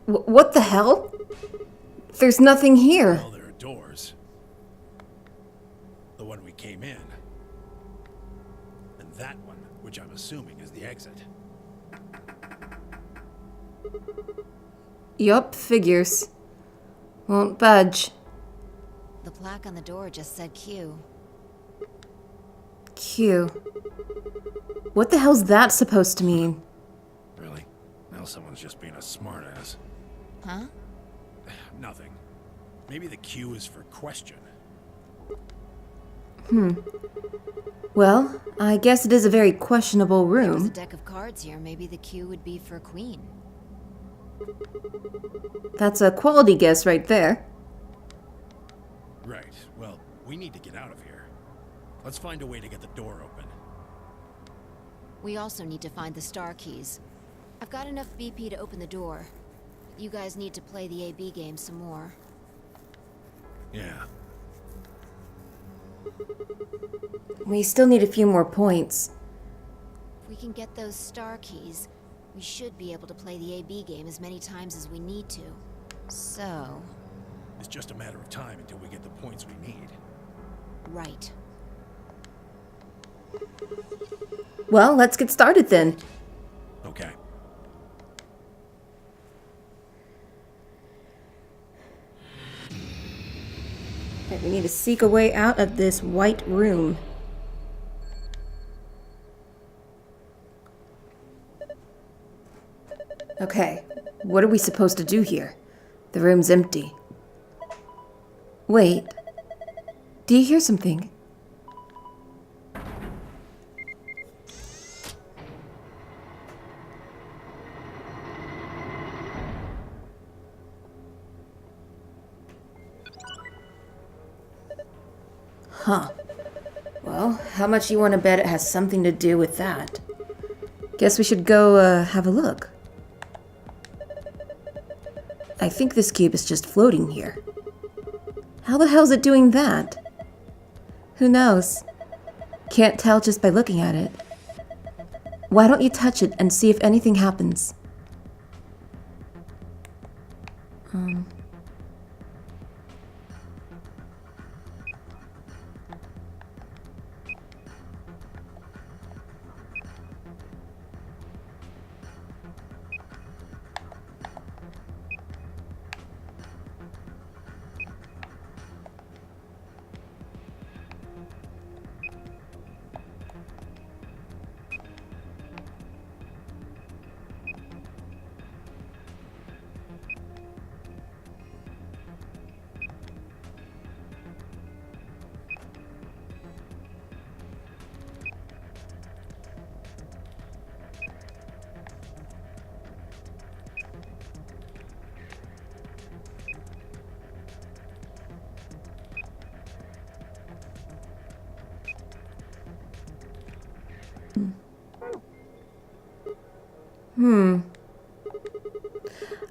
What the hell? There's nothing here. Well, there are doors. The one we came in. And that one, which I'm assuming is the exit. Yup, figures. Won't budge. The plaque on the door just said Q. Q. What the hell's that supposed to mean? Really? Now someone's just being a smartass. Huh? Nothing. Maybe the Q is for question. Well, I guess it is a very questionable There's a room. deck of cards here. Maybe the Q would be for queen. That's a quality guess right there. Right. Well, we need to get out of here. Let's find a way to get the door open. We also need to find the star keys. I've got enough BP to open the door. You guys need to play the AB game some more. Yeah. We still need a few more points. If we can get those star keys, we should be able to play the AB game as many times as we need to. So, It's just a matter of time until we get the points we need. right. Well, let's get started then. Okay. Right, we need to seek a way out of this white room. Okay, what are we supposed to do here? The room's empty. Wait. Do you hear something? Huh. Well, how much you want to bet it has something to do with that? Guess we should go, have a look. I think this cube is just floating here. How the hell's it doing that? Who knows? Can't tell just by looking at it. Why don't you touch it and see if anything happens?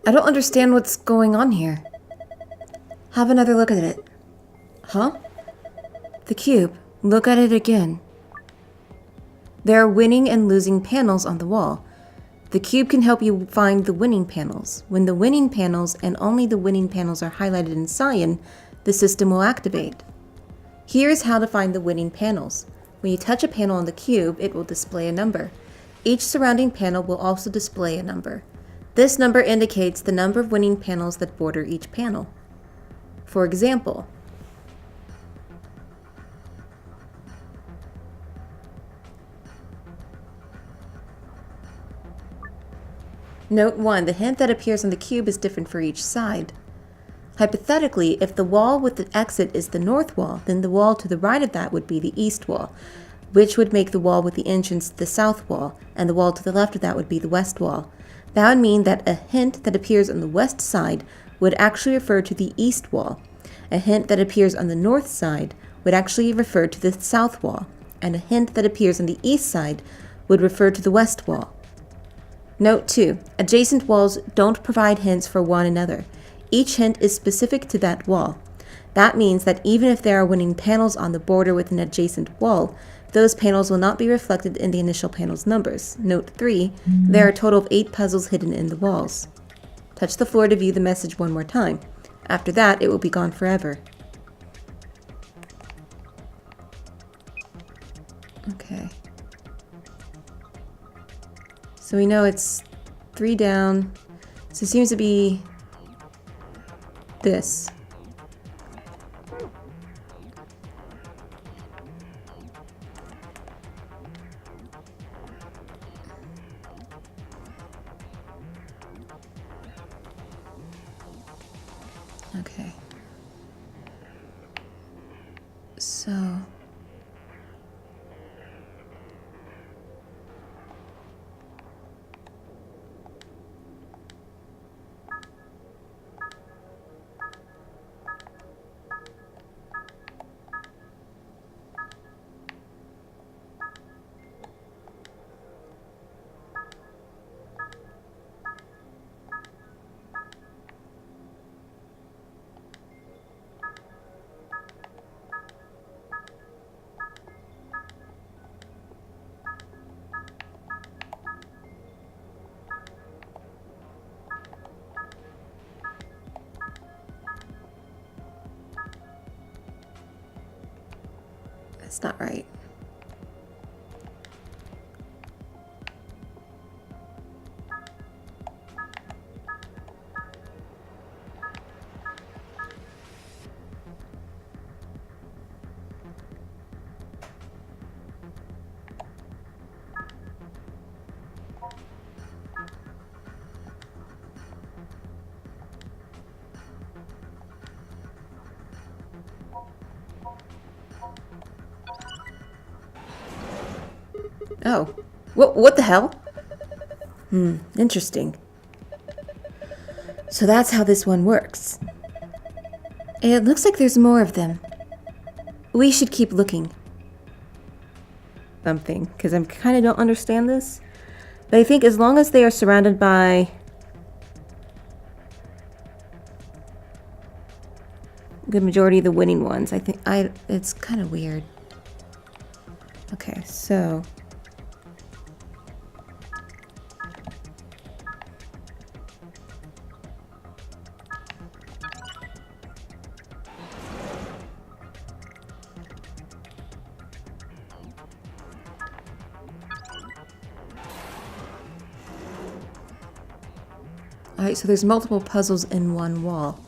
I don't understand what's going on here. Have another look at it. Huh? The cube. Look at it again. There are winning and losing panels on the wall. The cube can help you find the winning panels. When the winning panels and only the winning panels are highlighted in cyan, the system will activate. Here's how to find the winning panels. When you touch a panel on the cube, it will display a number. Each surrounding panel will also display a number. This number indicates the number of winning panels that border each panel. For example, Note 1. The hint that appears on the cube is different for each side. Hypothetically, if the wall with the exit is the north wall, then the wall to the right of that would be the east wall, which would make the wall with the entrance the south wall, and the wall to the left of that would be the west wall. That would mean that a hint that appears on the west side would actually refer to the east wall. A hint that appears on the north side would actually refer to the south wall, and a hint that appears on the east side would refer to the west wall. Note 2. Adjacent walls don't provide hints for one another. Each hint is specific to that wall. That means that even if there are winning panels on the border with an adjacent wall, those panels will not be reflected in the initial panel's numbers. Note 3. There are a total of 8 puzzles hidden in the walls. Touch the floor to view the message one more time. After that, it will be gone forever. Okay. So we know it's 3 down. So it seems to be this. Okay. So... That's not right. Oh. What the hell? Interesting. So that's how this one works. It looks like there's more of them. We should keep looking. Something, because I kind of don't understand this. But I think as long as they are surrounded by the majority of the winning ones, I think it's kind of weird. Okay, so... Alright, so there's multiple puzzles in one wall.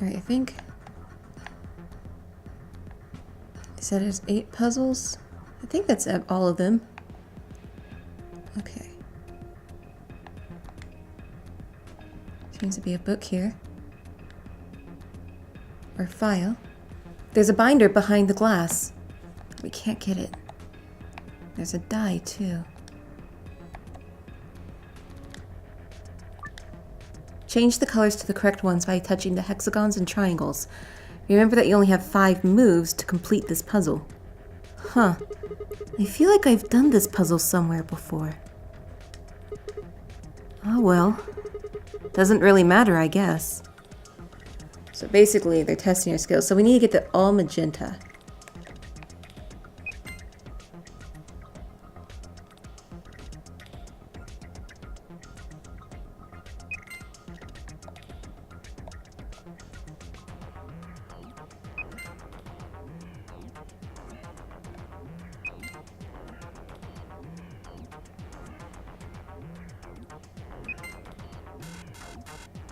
Alright, I think... It said there's 8 puzzles? I think that's all of them. Okay. Seems to be a book here. Or file. There's a binder behind the glass. We can't get it. There's a die, too. Change the colors to the correct ones by touching the hexagons and triangles. Remember that you only have 5 moves to complete this puzzle. Huh. I feel like I've done this puzzle somewhere before. Oh well. Doesn't really matter, I guess. So basically, they're testing your skills. So we need to get the all magenta.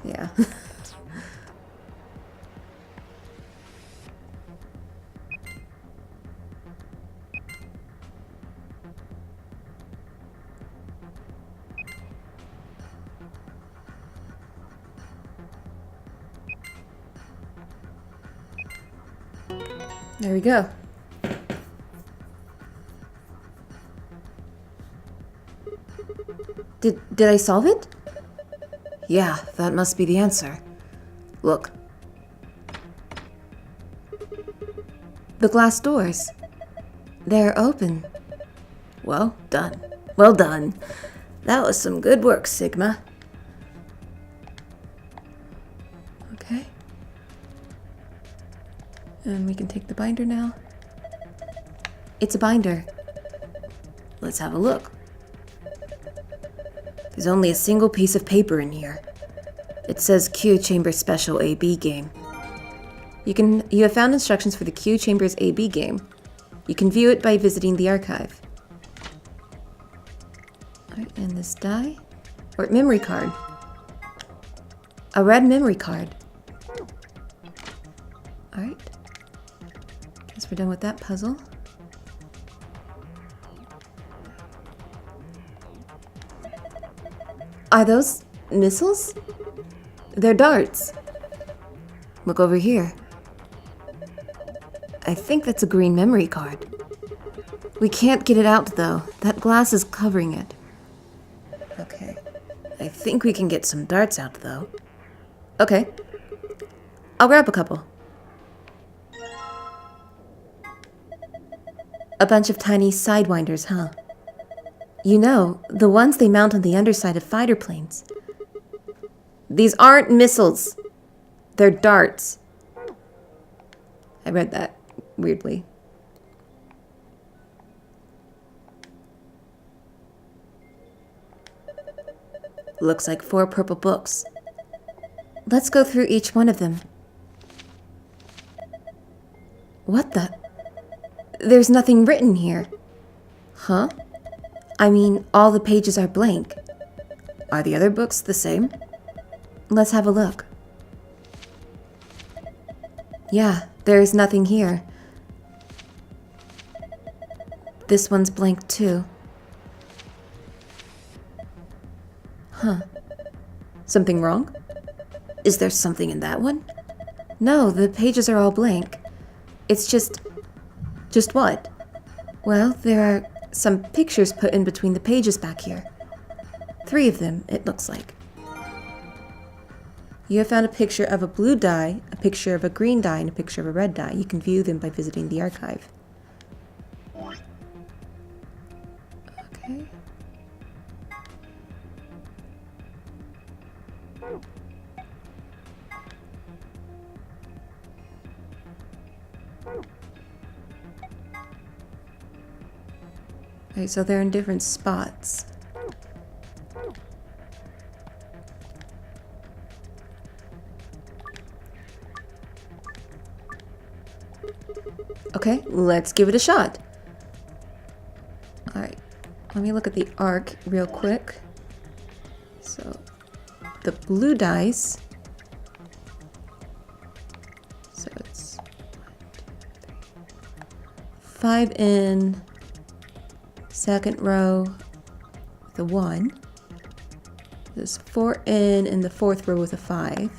Yeah. There we go. Did I solve it? Yeah, that must be the answer. Look. The glass doors. They're open. Well done. Well done. That was some good work, Sigma. Okay. And we can take the binder now. It's a binder. Let's have a look. There's only a single piece of paper in here. It says Q Chamber Special AB game. You have found instructions for the Q Chambers AB game. You can view it by visiting the archive. Alright, and this die? Or memory card. A red memory card. Alright. Guess we're done with that puzzle. Are those missiles? They're darts. Look over here. I think that's a green memory card. We can't get it out, though. That glass is covering it. Okay. I think we can get some darts out, though. Okay. I'll grab a couple. A bunch of tiny sidewinders, huh? You know, the ones they mount on the underside of fighter planes. These aren't missiles. They're darts. I read that weirdly. Looks like 4 purple books. Let's go through each one of them. What the? There's nothing written here. Huh? I mean, all the pages are blank. Are the other books the same? Let's have a look. Yeah, there's nothing here. This one's blank too. Huh. Something wrong? Is there something in that one? No, the pages are all blank. It's just... Just what? Well, there are some pictures put in between the pages back here. 3 of them, it looks like. You have found a picture of a blue die, a picture of a green die, and a picture of a red die. You can view them by visiting the archive. Okay. Okay, so they're in different spots. Okay, let's give it a shot. Alright, let me look at the arc real quick. So, the blue dice. So it's 5 in second row with a 1. There's 4 in the 4th row with a 5.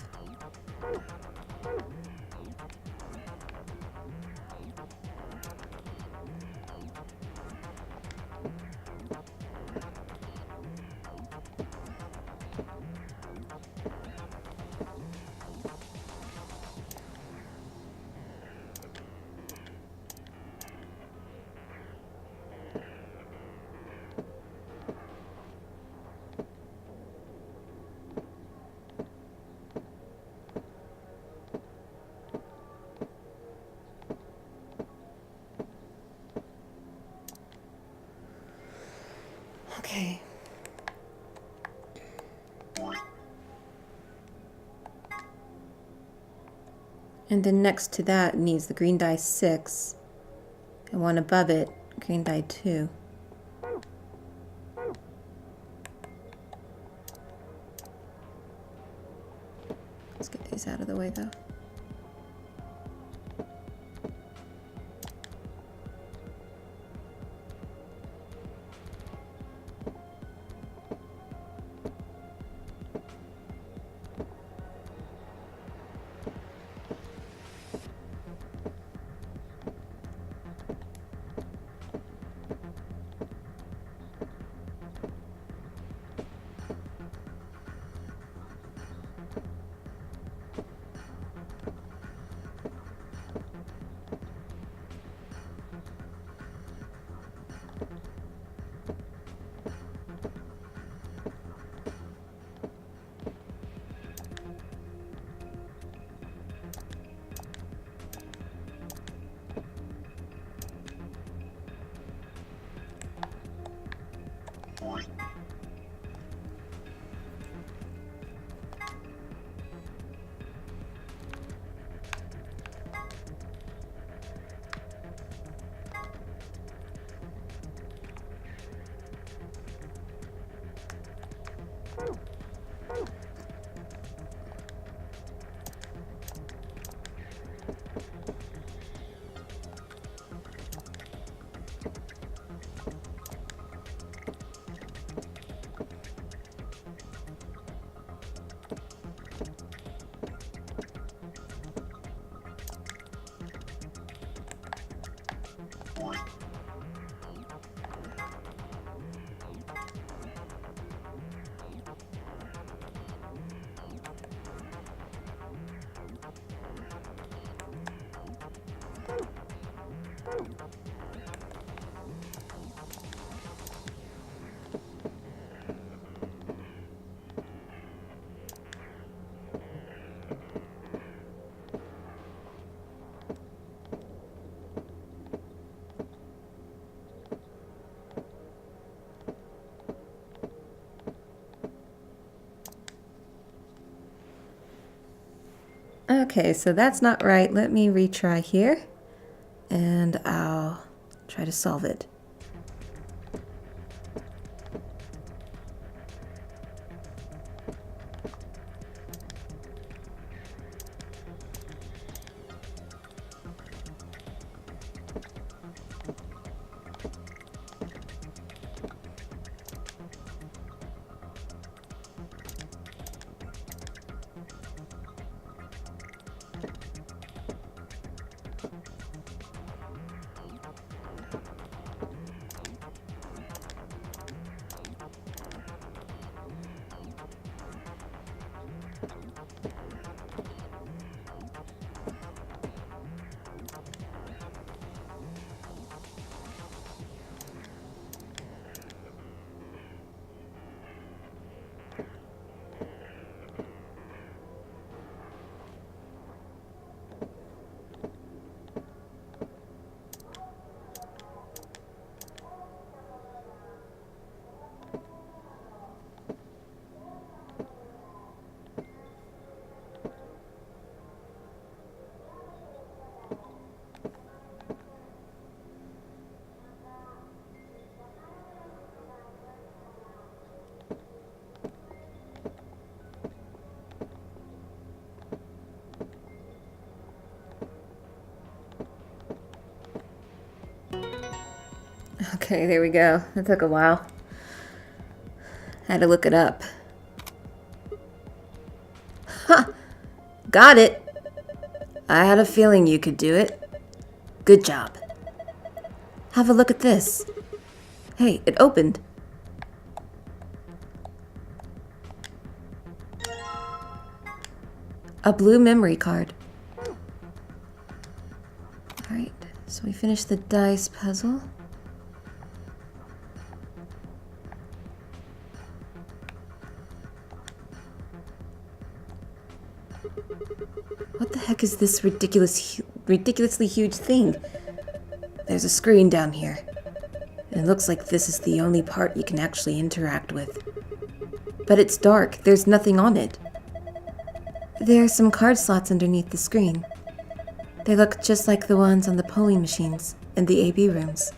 Okay. And then next to that needs the green die 6. And one above it, green die 2. these out of the way, though. Okay, so that's not right. Let me retry here, and I'll try to solve it. Okay, there we go. That took a while. Had to look it up. Ha! Got it! I had a feeling you could do it. Good job. Have a look at this. Hey, it opened. A blue memory card. Alright, so we finished the dice puzzle. What the heck is this ridiculously huge thing? There's a screen down here. And it looks like this is the only part you can actually interact with. But it's dark. There's nothing on it. There are some card slots underneath the screen. They look just like the ones on the polling machines in the AB rooms.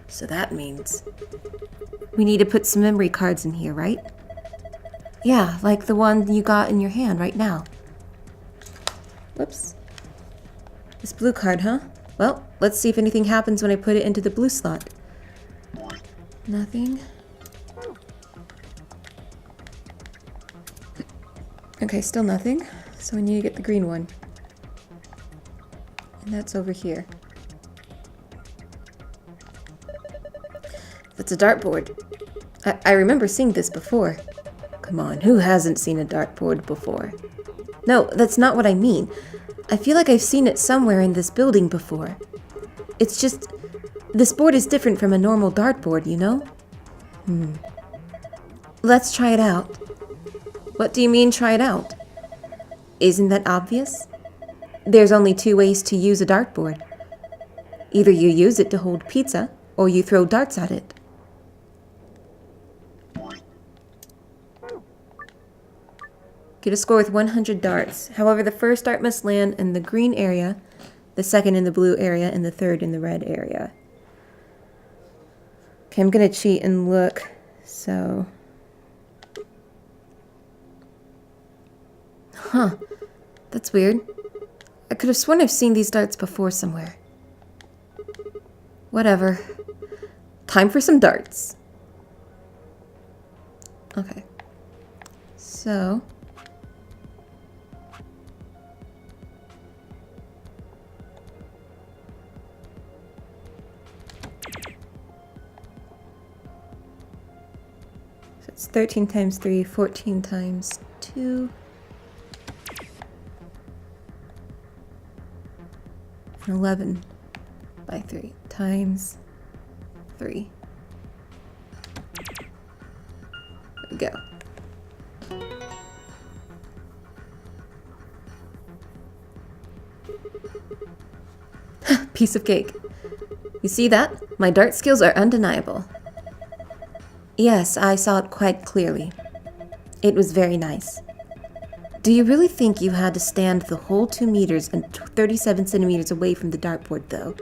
So that means we need to put some memory cards in here, right? Yeah, like the one you got in your hand right now. Whoops. This blue card, huh? Well, let's see if anything happens when I put it into the blue slot. Nothing. Okay, still nothing. So we need to get the green one. And that's over here. That's a dartboard. I remember seeing this before. Come on, who hasn't seen a dartboard before? No, that's not what I mean. I feel like I've seen it somewhere in this building before. It's just, this board is different from a normal dartboard, you know? Let's try it out. What do you mean, try it out? Isn't that obvious? There's only two ways to use a dartboard. Either you use it to hold pizza, or you throw darts at it. Get a score with 100 darts. However, the first dart must land in the green area, the second in the blue area, and the third in the red area. Okay, I'm gonna cheat and look, so... Huh. That's weird. I could have sworn I've seen these darts before somewhere. Whatever. Time for some darts. Okay. So... it's 13 times 3, 14 times 2. And 11 by 3 times 3. There we go. Piece of cake. You see that? My dart skills are undeniable. Yes, I saw it quite clearly. It was very nice. Do you really think you had to stand the whole 2 meters and 37 centimeters away from the dartboard, though?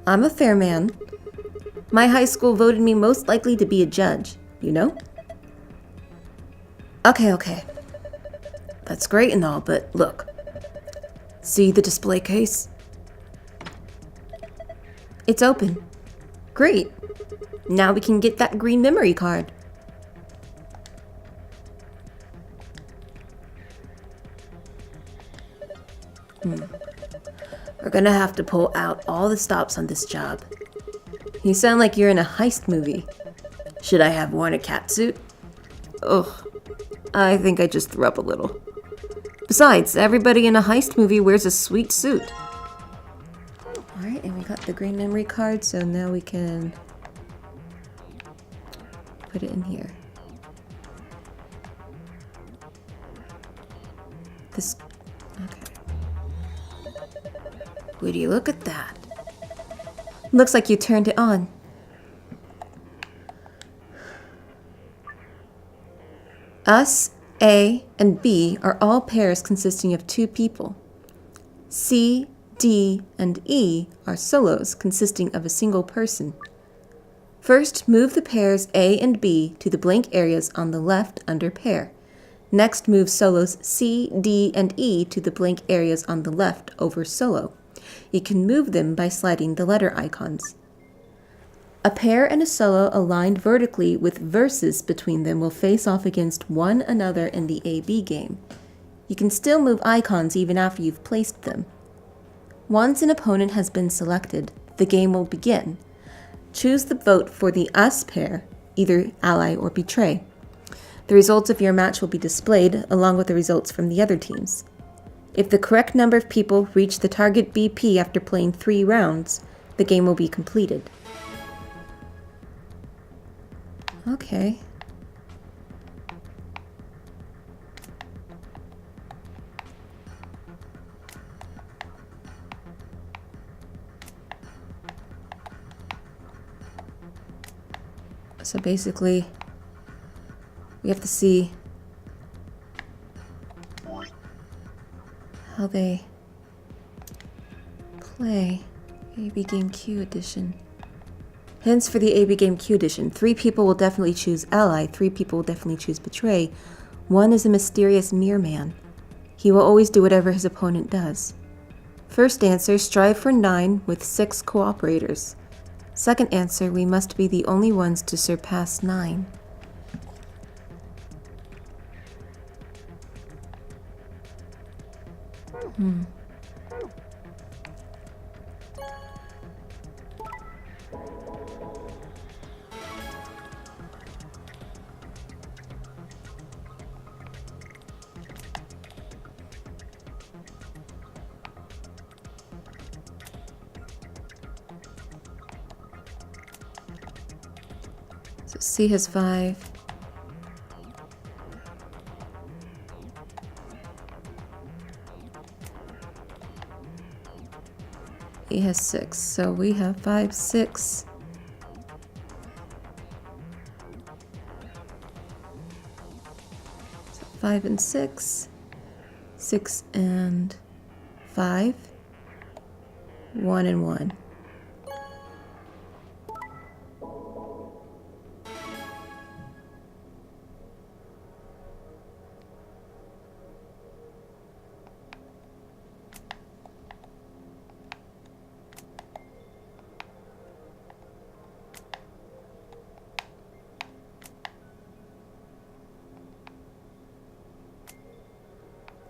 I'm a fair man. My high school voted me most likely to be a judge, you know? Okay. That's great and all, but look. See the display case? It's open. Great. Now we can get that green memory card. We're gonna have to pull out all the stops on this job. You sound like you're in a heist movie. Should I have worn a catsuit? Ugh. I think I just threw up a little. Besides, everybody in a heist movie wears a sweet suit. Alright, and we got the green memory card, so now we can put it in here. This... okay. Would you look at that? Looks like you turned it on. Us, A, and B are all pairs consisting of 2 people. C, D, and E are solos consisting of a single person. First, move the pairs A and B to the blank areas on the left under pair. Next, move solos C, D, and E to the blank areas on the left over solo. You can move them by sliding the letter icons. A pair and a solo aligned vertically with verses between them will face off against one another in the AB game. You can still move icons even after you've placed them. Once an opponent has been selected, the game will begin. Choose the vote for the Us pair, either ally or betray. The results of your match will be displayed along with the results from the other teams. If the correct number of people reach the target BP after playing 3 rounds, the game will be completed. Okay. So basically, we have to see how they play. AB Game Q Edition. Hence for the AB Game Q Edition, 3 people will definitely choose Ally, 3 people will definitely choose Betray. 1 is a mysterious mirror man. He will always do whatever his opponent does. First answer, strive for 9 with 6 cooperators. Second answer, we must be the only ones to surpass 9. So C has 5. E has 6. So we have 5, 6. So 5 and 6. 6 and 5. 1 and 1.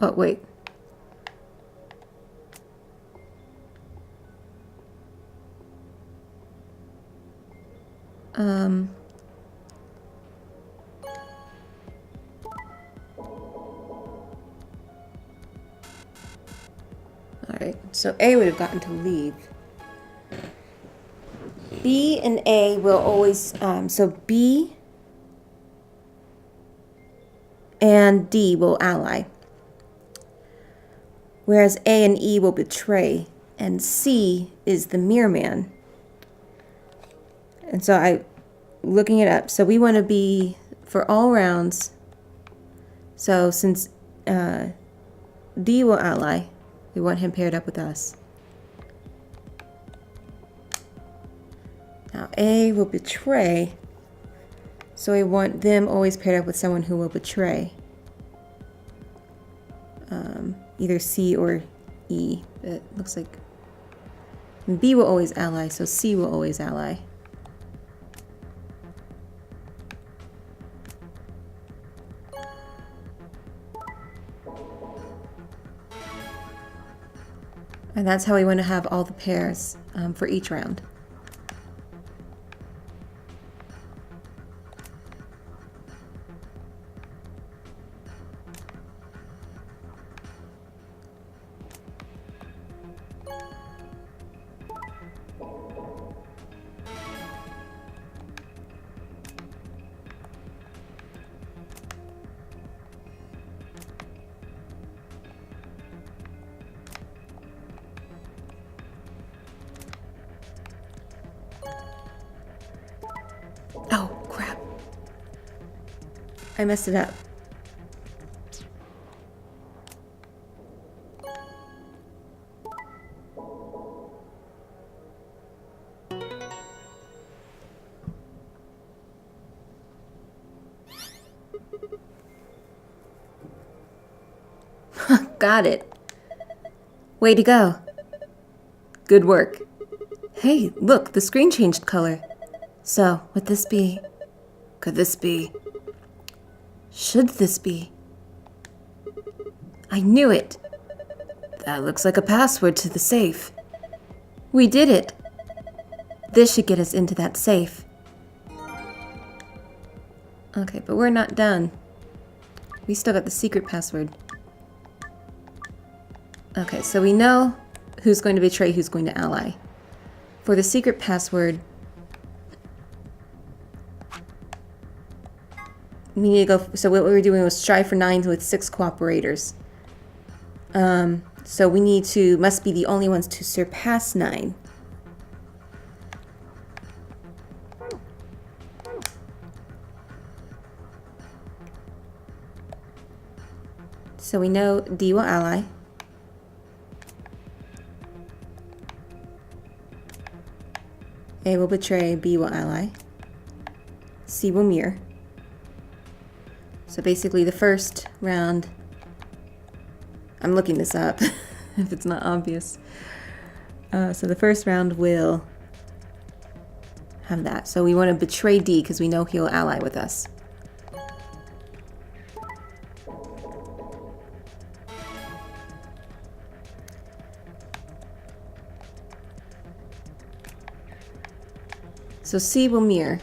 Oh, wait. Alright, so A would have gotten to leave. B and A will always, so B and D will ally. Whereas A and E will betray, and C is the mirror man. And so looking it up, so we want to be, for all rounds, so since D will ally, we want him paired up with us. Now A will betray, so we want them always paired up with someone who will betray. Either C or E. It looks like B will always ally, so C will always ally. And that's how we want to have all the pairs for each round. Oh, crap. I messed it up. Got it. Way to go. Good work. Hey, look, the screen changed color. So, would this be... Could this be... Should this be... I knew it. That looks like a password to the safe. We did it. This should get us into that safe. Okay, but we're not done. We still got the secret password. Okay, so we know who's going to betray, who's going to ally. For the secret password, we need to go, so what we were doing was strive for 9 with 6 cooperators. So we must be the only ones to surpass 9. So we know D will ally. A will betray, B will ally. C will mirror. So basically the first round, I'm looking this up if it's not obvious. So the first round will have that. So we want to betray D because we know he'll ally with us. So C will mirror.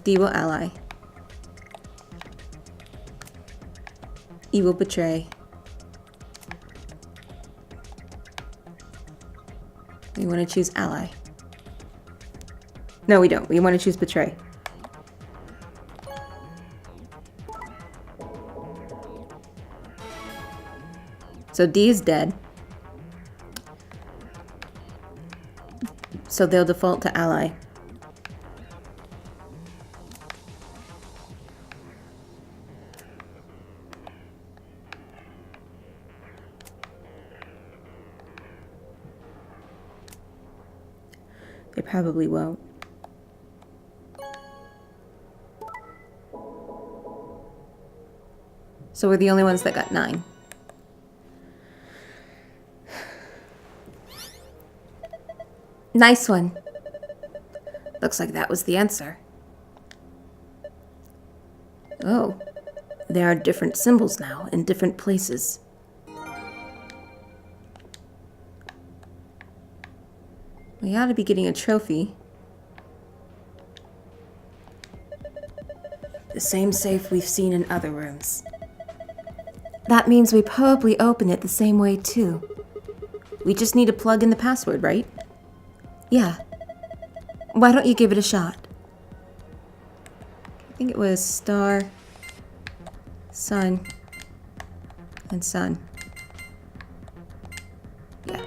D will ally. E will betray. We want to choose ally. No, we don't. We want to choose betray. So D is dead. So they'll default to ally. They probably won't. So we're the only ones that got 9. Nice one. Looks like that was the answer. Oh, there are different symbols now in different places. We ought to be getting a trophy. The same safe we've seen in other rooms. That means we probably open it the same way too. We just need to plug in the password, right? Yeah. Why don't you give it a shot? I think it was star, sun, and sun. Yeah.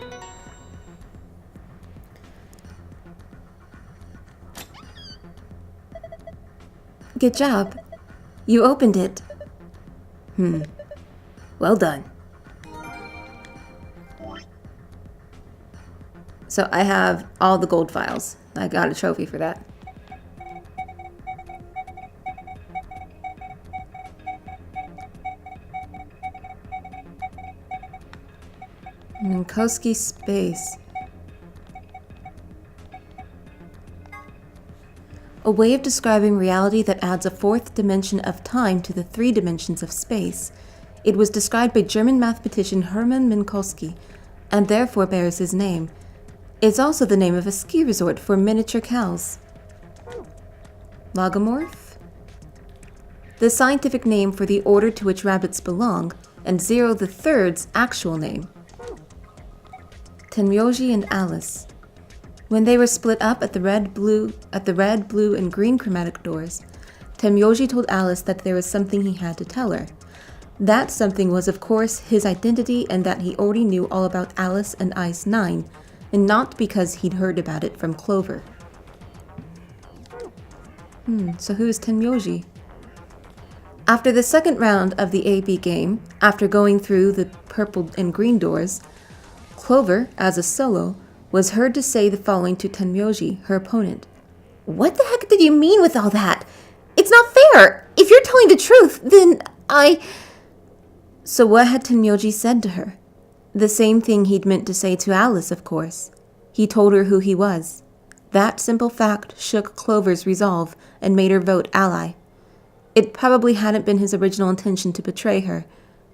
Good job. You opened it. Well done. So I have all the gold files. I got a trophy for that. Minkowski space. A way of describing reality that adds a fourth dimension of time to the 3 dimensions of space. It was described by German mathematician Hermann Minkowski, and therefore bears his name. It's also the name of a ski resort for miniature cows. Logomorph? The scientific name for the order to which rabbits belong, and 0 the third's actual name. Tenmyouji and Alice. When they were split up at the red, blue, and green chromatic doors, Tenmyouji told Alice that there was something he had to tell her. That something was, of course, his identity and that he already knew all about Alice and Ice 9, and not because he'd heard about it from Clover. So who's Tenmyouji? After the second round of the AB game, after going through the purple and green doors, Clover, as a solo, was heard to say the following to Tenmyouji, her opponent. What the heck did you mean with all that? It's not fair! If you're telling the truth, then So what had Tenmyouji said to her? The same thing he'd meant to say to Alice, of course. He told her who he was. That simple fact shook Clover's resolve and made her vote ally. It probably hadn't been his original intention to betray her,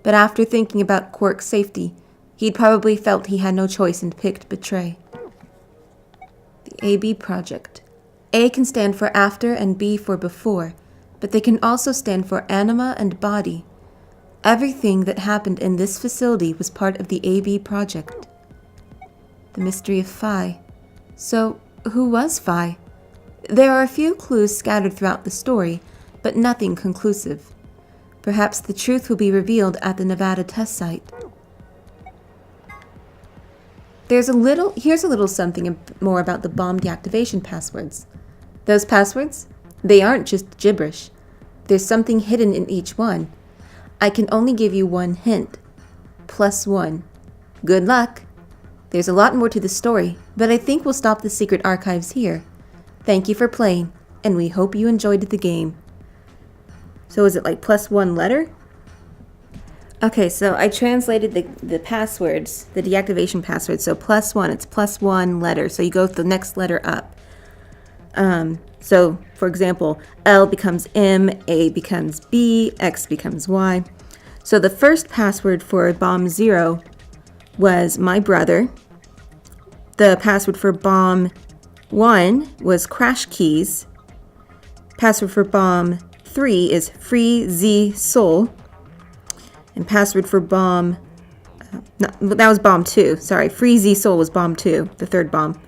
but after thinking about Quark's safety, he'd probably felt he had no choice and picked betray. The AB project. A can stand for after and B for before, but they can also stand for anima and body. Everything that happened in this facility was part of the AB project. The mystery of Phi. So, who was Phi? There are a few clues scattered throughout the story, but nothing conclusive. Perhaps the truth will be revealed at the Nevada test site. Here's a little something more about the bomb deactivation passwords. Those passwords? They aren't just gibberish. There's something hidden in each one. I can only give you one hint. +1. Good luck. There's a lot more to the story, but I think we'll stop the secret archives here. Thank you for playing, and we hope you enjoyed the game. So is it like +1 letter? Okay, so I translated the passwords, the deactivation password. So +1, it's +1 letter. So you go with the next letter up. So, for example, L becomes M, A becomes B, X becomes Y. So the first password for bomb 0 was my brother. The password for bomb 1 was crash keys. Password for bomb 3 is free Z soul. And password for bomb, no, that was bomb 2, sorry. Free Z soul was bomb 2, the third bomb.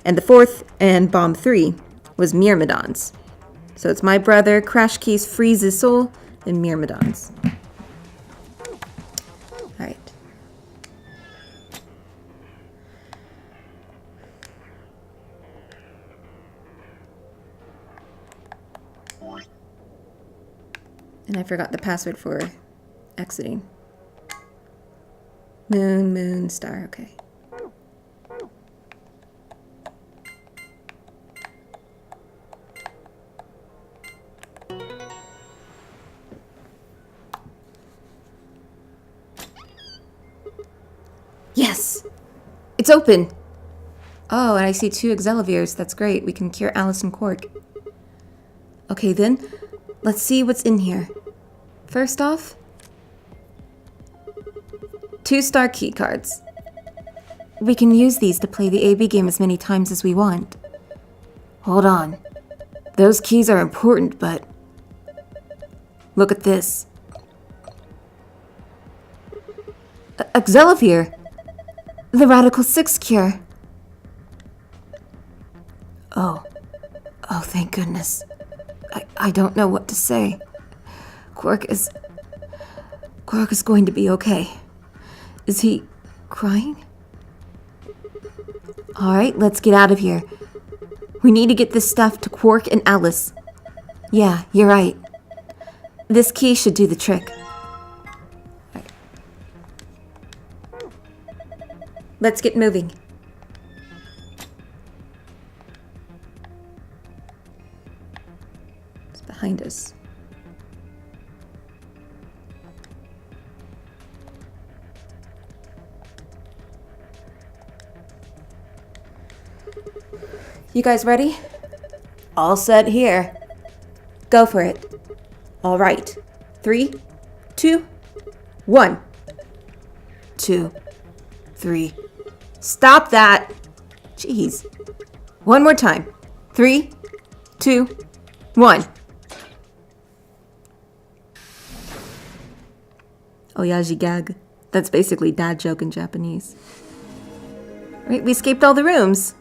And the fourth and bomb 3 was Myrmidons. So it's my brother, crash keys, free Z soul, and Myrmidons. Alright. And I forgot the password for exiting. Moon, moon, star, okay. Yes! It's open! Oh, and I see 2 Exelivirs. That's great. We can cure Alice and Quark. Okay, then. Let's see what's in here. First off, 2 star key cards. We can use these to play the AB game as many times as we want. Hold on. Those keys are important, but... Look at this. Exelivir! The Radical 6 cure. Oh, thank goodness. I don't know what to say. Quark is going to be okay. Is he crying? Alright, let's get out of here. We need to get this stuff to Quark and Alice. Yeah, you're right. This key should do the trick. Right. Let's get moving. It's behind us. You guys ready? All set here. Go for it. All right. 3, 2, 1. 2, 3. Stop that! Jeez. One more time. 3, 2, 1. Oyaji gag. That's basically dad joke in Japanese. Right, we escaped all the rooms.